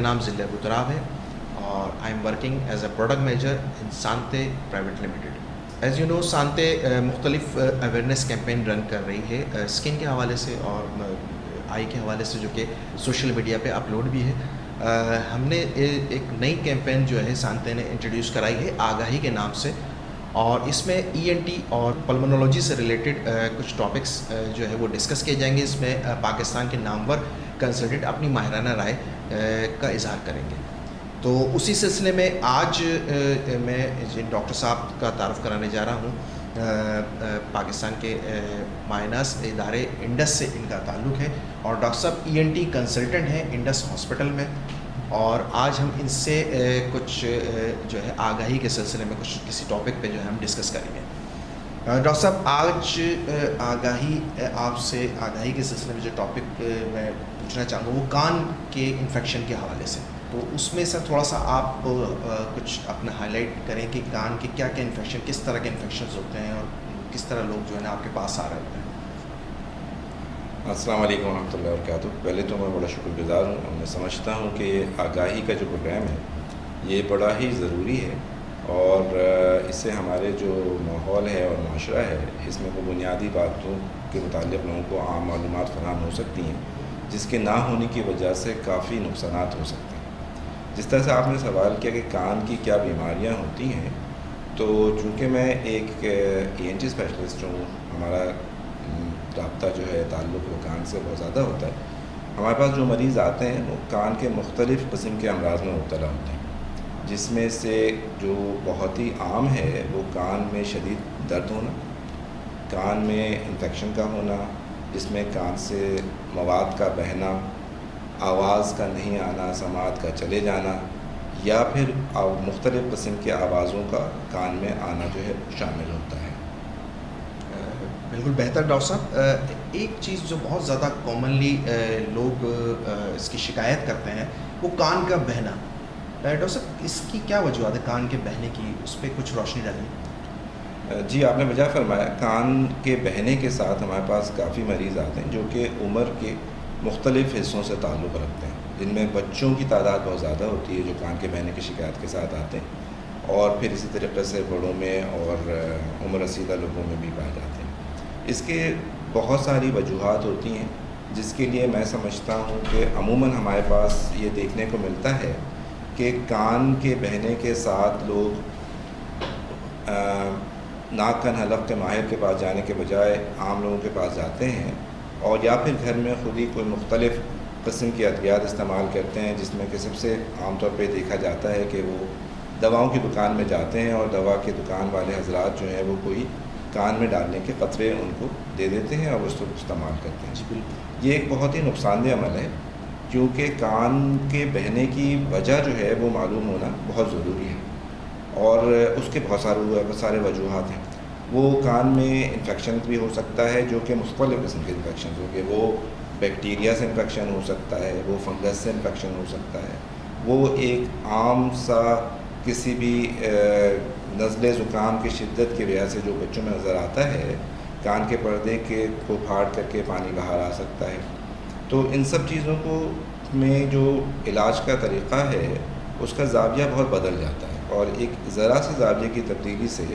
نام ضلع ابوتراب ہے اور I am working as a product manager in Sante private limited. As you know Sante مختلف اویئرنیس کیمپین رن کر رہی ہے اسکن کے حوالے سے اور آئی کے حوالے سے، جو کہ سوشل میڈیا پہ اپلوڈ بھی ہے. ہم نے ایک نئی کیمپین جو ہے سانتے نے انٹروڈیوس کرائی ہے آگاہی کے نام سے، اور اس میں ای این ٹی اور پلمونالوجی سے ریلیٹڈ کچھ ٹاپکس جو ہے وہ ڈسکس کیے جائیں گے. اس میں پاکستان کے نامور کنسلٹنٹ اپنی ماہرانہ رائے کا اظہار کریں گے. تو اسی سلسلے میں آج میں جن ڈاکٹر صاحب کا تعارف کرانے جا رہا ہوں، پاکستان کے مایناس ادارے انڈس سے ان کا تعلق ہے، اور ڈاکٹر صاحب ای این ٹی کنسلٹنٹ ہیں انڈس ہاسپٹل میں. اور آج ہم ان سے کچھ جو ہے آگاہی کے سلسلے میں کسی ٹاپک پہ جو ہے ہم ڈسکس کریں گے. ڈاکٹر صاحب آج آپ سے آگاہی کے سلسلے میں جو ٹاپک میں پوچھنا چاہوں گا وہ کان کے انفیکشن کے حوالے سے. تو اس میں سے تھوڑا سا آپ کچھ اپنا ہائی لائٹ کریں کہ کان کے کیا کیا انفیکشن، کس طرح کے انفیکشنز ہوتے ہیں اور کس طرح لوگ جو ہے نا آپ کے پاس آ رہے ہوتے ہیں. السلام علیکم ورحمۃ اللہ وبرکاتہ. پہلے تو میں بڑا شکر گزار ہوں، اور میں سمجھتا ہوں کہ آگاہی کا جو پروگرام ہے یہ بڑا ہی ضروری ہے، اور اس سے ہمارے جو ماحول ہے اور معاشرہ ہے اس میں وہ بنیادی باتوں کے متعلق لوگوں کو عام معلومات فراہم ہو سکتی ہیں، جس کے نہ ہونے کی وجہ سے کافی نقصانات ہو سکتے ہیں. جس طرح سے آپ نے سوال کیا کہ کان کی کیا بیماریاں ہوتی ہیں، تو چونکہ میں ایک ای این ٹی اسپیشلسٹ ہوں، ہمارا رابطہ جو ہے تعلق وہ کان سے بہت زیادہ ہوتا ہے. ہمارے پاس جو مریض آتے ہیں وہ کان کے مختلف قسم کے امراض میں مبتلا ہوتے ہیں، جس میں سے جو بہت ہی عام ہے وہ کان میں شدید درد ہونا، کان میں انفیکشن کا ہونا، جس میں کان سے مواد کا بہنا، آواز کا نہیں آنا، سماعت کا چلے جانا، یا پھر مختلف قسم کے آوازوں کا کان میں آنا جو ہے شامل ہوتا ہے. بالکل بہتر ڈاکٹر صاحب. ایک چیز جو بہت زیادہ کامنلی لوگ اس کی شکایت کرتے ہیں وہ کان کا بہنا. ڈاکٹر صاحب اس کی کیا وجوہات ہے کان کے بہنے کی، اس پہ کچھ روشنی ڈالیں. جی آپ نے بجا فرمایا. کان کے بہنے کے ساتھ ہمارے پاس کافی مریض آتے ہیں جو کہ عمر کے مختلف حصوں سے تعلق رکھتے ہیں، جن میں بچوں کی تعداد بہت زیادہ ہوتی ہے جو کان کے بہنے کی شکایت کے ساتھ آتے ہیں، اور پھر اسی طریقے سے بڑوں میں اور عمر رسیدہ لوگوں میں بھی پائے جاتے ہیں. اس کے بہت ساری وجوہات ہوتی ہیں، جس کے لیے میں سمجھتا ہوں کہ عموماً ہمارے پاس یہ دیکھنے کو ملتا ہے کہ کان کے بہنے کے ساتھ لوگ ناک کان حلق کے ماہر کے پاس جانے کے بجائے عام لوگوں کے پاس جاتے ہیں، اور یا پھر گھر میں خود ہی کوئی مختلف قسم کی ادویات استعمال کرتے ہیں، جس میں کہ سب سے عام طور پہ دیکھا جاتا ہے کہ وہ دواؤں کی دکان میں جاتے ہیں اور دوا کی دکان والے حضرات جو ہیں وہ کوئی کان میں ڈالنے کے قطرے ان کو دے دیتے ہیں اور اس کو استعمال کرتے ہیں. جی بالکل. یہ ایک بہت ہی نقصان دہ عمل ہے، کیونکہ کان کے بہنے کی وجہ جو ہے وہ معلوم ہونا بہت ضروری ہے، اور اس کے بہت سارے وجوہات ہیں. وہ کان میں انفیکشن بھی ہو سکتا ہے جو کہ مختلف قسم کے انفیکشن ہوں گے. وہ بیکٹیریا سے انفیکشن ہو سکتا ہے، وہ فنگس سے انفیکشن ہو سکتا ہے، وہ ایک عام سا کسی بھی نزلے زکام کی شدت کی وجہ سے جو بچوں میں نظر آتا ہے، کان کے پردے کو پھاڑ کر کے پانی باہر آ سکتا ہے. تو ان سب چیزوں کو میں جو علاج کا طریقہ ہے اس کا زاویہ بہت بدل جاتا ہے، اور ایک ذرا سی زاویے کی تبدیلی سے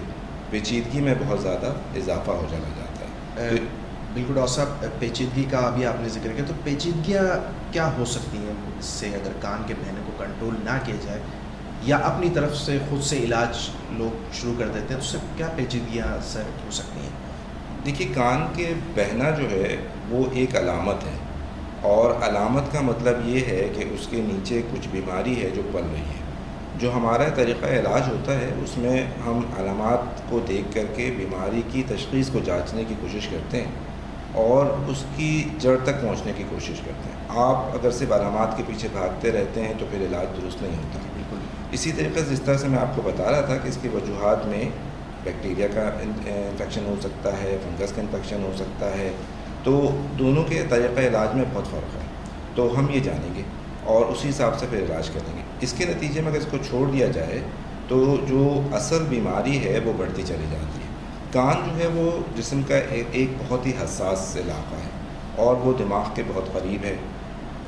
پیچیدگی میں بہت زیادہ اضافہ ہو چلا جاتا ہے. بالکل ڈاکٹر صاحب، پیچیدگی کا ابھی آپ نے ذکر کیا، تو پیچیدگیاں کیا ہو سکتی ہیں اس سے اگر کان کے بہنے کو کنٹرول نہ کیا جائے، یا اپنی طرف سے خود سے علاج لوگ شروع کر دیتے ہیں، تو اس سے کیا پیچیدگیاں سر ہو سکتی ہیں؟ دیکھیے کان کے بہنا جو ہے وہ ایک علامت ہے، اور علامت کا مطلب یہ ہے کہ اس کے نیچے کچھ بیماری ہے جو پل رہی ہے. جو ہمارا طریقہ علاج ہوتا ہے اس میں ہم علامات کو دیکھ کر کے بیماری کی تشخیص کو جانچنے کی کوشش کرتے ہیں اور اس کی جڑ تک پہنچنے کی کوشش کرتے ہیں. آپ اگر صرف علامات کے پیچھے بھاگتے رہتے ہیں تو پھر علاج درست نہیں ہوتا. بالکل. اسی طریقے سے جس طرح سے میں آپ کو بتا رہا تھا کہ اس کی وجوہات میں بیکٹیریا کا انفیکشن ہو سکتا ہے، فنگس کا انفیکشن ہو سکتا ہے، تو دونوں کے طریقہ علاج میں بہت فرق ہے. تو ہم یہ جانیں گے اور اسی حساب سے پھر علاج کریں گے. اس کے نتیجے میں اگر اس کو چھوڑ دیا جائے تو جو اصل بیماری ہے وہ بڑھتی چلی جاتی ہے. کان جو ہے وہ جسم کا ایک بہت ہی حساس علاقہ ہے، اور وہ دماغ کے بہت قریب ہے.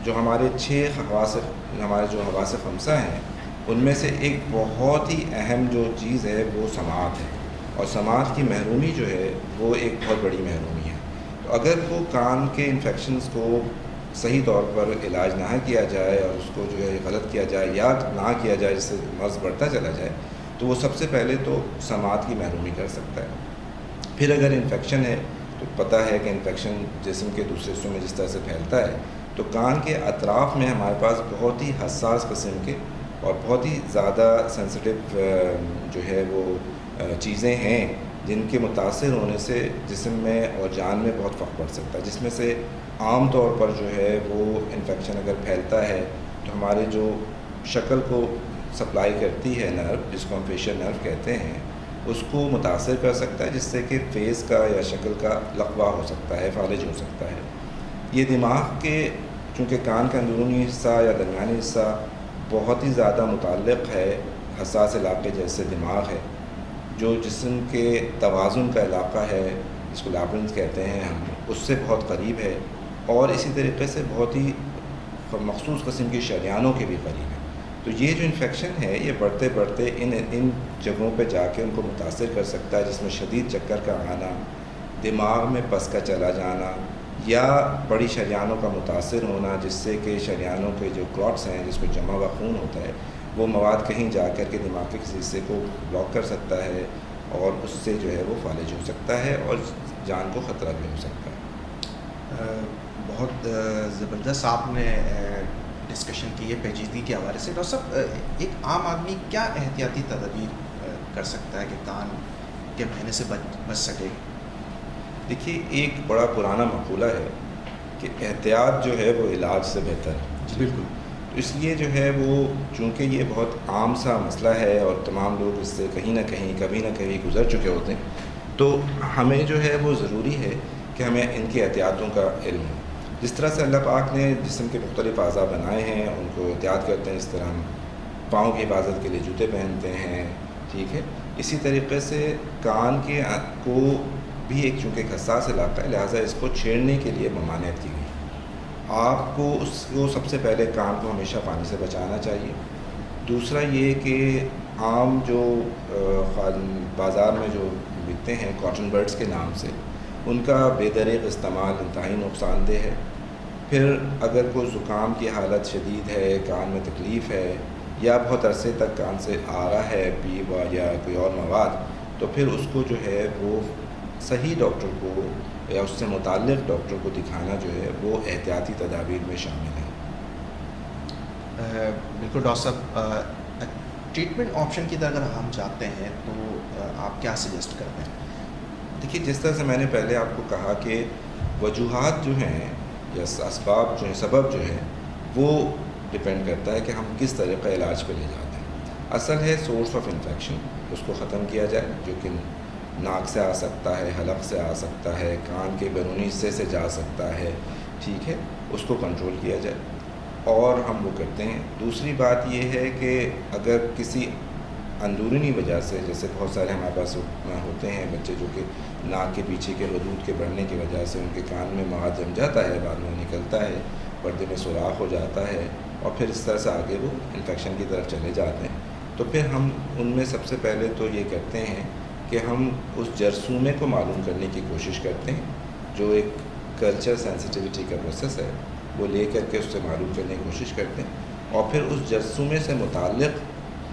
جو ہمارے 6 حواس، ہمارے جو حواس خمسہ ہیں ان میں سے ایک بہت ہی اہم جو چیز ہے وہ سماعت ہے، اور سماعت کی محرومی جو ہے وہ ایک بہت بڑی محرومی ہے۔ تو اگر وہ کان کے انفیکشنز کو صحیح طور پر علاج نہ کیا جائے اور اس کو جو ہے غلط کیا جائے یا نہ کیا جائے، جس سے مرض بڑھتا چلا جائے، تو وہ سب سے پہلے تو سماعت کی محرومی کر سکتا ہے۔ پھر اگر انفیکشن ہے تو پتہ ہے کہ انفیکشن جسم کے دوسرے حصوں میں جس طرح سے پھیلتا ہے، تو کان کے اطراف میں ہمارے پاس بہت ہی حساس قسم کے اور بہت ہی زیادہ سینسٹیو جو ہے وہ چیزیں ہیں جن کے متاثر ہونے سے جسم میں اور جان میں بہت فرق پڑ سکتا ہے، جس میں سے عام طور پر جو ہے وہ انفیکشن اگر پھیلتا ہے تو ہمارے جو شکل کو سپلائی کرتی ہے نرو، جس کو ہم فیشل نرو کہتے ہیں، اس کو متاثر کر سکتا ہے، جس سے کہ فیس کا یا شکل کا لقوہ ہو سکتا ہے، فالج ہو سکتا ہے۔ یہ دماغ کے، چونکہ کان کا اندرونی حصہ یا درمیانی حصہ بہت ہی زیادہ متعلق ہے حساس علاقے جیسے دماغ ہے، جو جسم کے توازن کا علاقہ ہے، جس کو لیبرنتھ کہتے ہیں ہم، اس سے بہت قریب ہے، اور اسی طریقے سے بہت ہی مخصوص قسم کی شریانوں کے بھی قریب ہے۔ تو یہ جو انفیکشن ہے یہ بڑھتے بڑھتے ان جگہوں پہ جا کے ان کو متاثر کر سکتا ہے، جس میں شدید چکر کا آنا، دماغ میں پس کا چلا جانا، یا بڑی شریانوں کا متاثر ہونا، جس سے کہ شریانوں کے جو کلاٹس ہیں، جس کو جمع ہوا خون ہوتا ہے، وہ مواد کہیں جا کر کے دماغ کے کسی حصے کو بلاک کر سکتا ہے، اور اس سے جو ہے وہ فالج ہو سکتا ہے اور جان کو خطرہ بھی ہو سکتا ہے۔ بہت زبردست آپ نے ڈسکشن کی ہے پیچیدگی کے حوالے سے۔ ڈاکٹر صاحب، ایک عام آدمی کیا احتیاطی تدابیر کر سکتا ہے کہ کان کے بہنے سے بچ سکے؟ دیکھیے، ایک بڑا پرانا مقولہ ہے کہ احتیاط جو ہے وہ علاج سے بہتر ہے۔ جی بالکل۔ تو اس لیے جو ہے وہ، چونکہ یہ بہت عام سا مسئلہ ہے اور تمام لوگ اس سے کہیں نہ کہیں کبھی نہ کبھی گزر چکے ہوتے ہیں، تو ہمیں جو ہے وہ ضروری ہے کہ ہمیں ان کی احتیاطوں کا علم ہو۔ جس طرح سے اللہ پاک نے جسم کے مختلف اعضاء بنائے ہیں، ان کو احتیاط کرتے ہیں، اس طرح ہم پاؤں کی حفاظت کے لیے جوتے پہنتے ہیں، ٹھیک ہے، اسی طریقے سے کان کے کو بھی ایک، چونکہ ایک حساس علاقہ ہے، لہٰذا اس کو چھیڑنے کے لیے ممانعت کی گئی۔ آپ کو اس کو سب سے پہلے کان کو ہمیشہ پانی سے بچانا چاہیے۔ دوسرا یہ کہ عام جو بازار میں جو بکتے ہیں کاٹن برڈز کے نام سے، ان کا بے دریغ استعمال انتہائی نقصان دہ ہے۔ پھر اگر کوئی زکام کی حالت شدید ہے، کان میں تکلیف ہے، یا بہت عرصے تک کان سے آ رہا ہے پیپ یا کوئی اور مواد، تو پھر اس کو جو ہے وہ صحیح ڈاکٹر کو یا اس سے متعلق ڈاکٹر کو دکھانا جو ہے وہ احتیاطی تدابیر میں شامل ہے۔ بالکل ڈاکٹر صاحب، ٹریٹمنٹ آپشن کی طرح اگر ہم چاہتے ہیں تو آپ کیا سجیسٹ کرتے ہیں؟ دیکھیے، جس طرح سے میں نے پہلے آپ کو کہا کہ وجوہات جو ہیں یا اسباب جو ہیں، سبب جو ہے، وہ ڈپینڈ کرتا ہے کہ ہم کس طریقہ علاج پہ لے جاتے ہیں۔ اصل ہے سورس آف انفیکشن، اس کو ختم کیا جائے، جو کہ ناک سے آ سکتا ہے، حلق سے آ سکتا ہے، کان کے بیرونی حصے سے جا سکتا ہے، ٹھیک ہے، اس کو کنٹرول کیا جائے، اور ہم وہ کرتے ہیں۔ دوسری بات یہ ہے کہ اگر کسی اندرونی وجہ سے، جیسے بہت سارے ہمارے پاس ہوتے ہیں بچے جو کہ ناک کے پیچھے کے حدود کے بڑھنے کی وجہ سے ان کے کان میں مواد جم جاتا ہے، بعد میں نکلتا ہے، پردے میں سوراخ ہو جاتا ہے، اور پھر اس طرح سے آگے وہ انفیکشن کی طرف چلے جاتے ہیں۔ تو پھر ہم ان میں سب سے پہلے تو یہ کرتے ہیں کہ ہم اس جرثومے کو معلوم کرنے کی کوشش کرتے ہیں، جو ایک کلچر سینسٹیوٹی کا پروسیس ہے، وہ لے کر کے اس سے معلوم کرنے کی کوشش کرتے ہیں، اور پھر اس جرثومے سے متعلق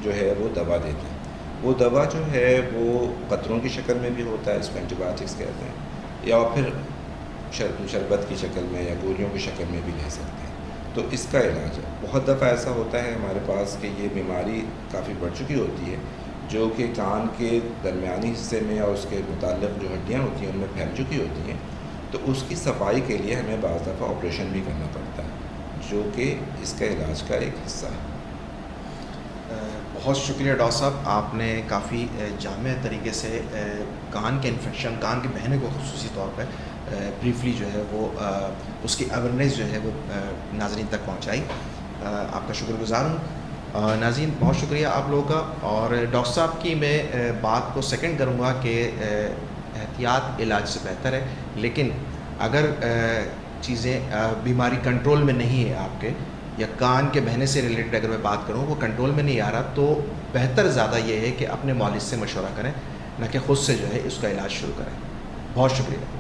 جو ہے وہ دوا دیتے ہیں۔ وہ دوا جو ہے وہ قطروں کی شکل میں بھی ہوتا ہے، اس کو اینٹی بایوٹکس کہتے ہیں، یا پھر شربت کی شکل میں یا گولیوں کی شکل میں بھی لے سکتے ہیں۔ تو اس کا علاج ہے۔ بہت دفعہ ایسا ہوتا ہے ہمارے پاس کہ یہ بیماری کافی بڑھ چکی ہوتی ہے، جو کہ کان کے درمیانی حصے میں اور اس کے متعلق جو ہڈیاں ہوتی ہیں ان میں پھیل چکی ہوتی ہیں، تو اس کی صفائی کے لیے ہمیں بعض دفعہ آپریشن بھی کرنا پڑتا ہے، جو کہ اس کا علاج کا ایک حصہ ہے۔ بہت شکریہ ڈاکٹر صاحب، آپ نے کافی جامع طریقے سے کان کے انفیکشن، کان کے بہنے کو خصوصی طور پہ بریفلی جو ہے وہ اس کی اویئرنیس جو ہے وہ ناظرین تک پہنچائی۔ آپ کا شکر گزار ہوں۔ ناظرین، بہت شکریہ آپ لوگوں کا، اور ڈاکٹر صاحب کی میں بات کو سیکنڈ کروں گا کہ احتیاط علاج سے بہتر ہے، لیکن اگر چیزیں بیماری کنٹرول میں نہیں ہے آپ کے، یا کان کے بہنے سے ریلیٹڈ اگر میں بات کروں وہ کنٹرول میں نہیں آ رہا، تو بہتر زیادہ یہ ہے کہ اپنے مالج سے مشورہ کریں، نہ کہ خود سے جو ہے اس کا علاج شروع کریں. بہت شکریہ.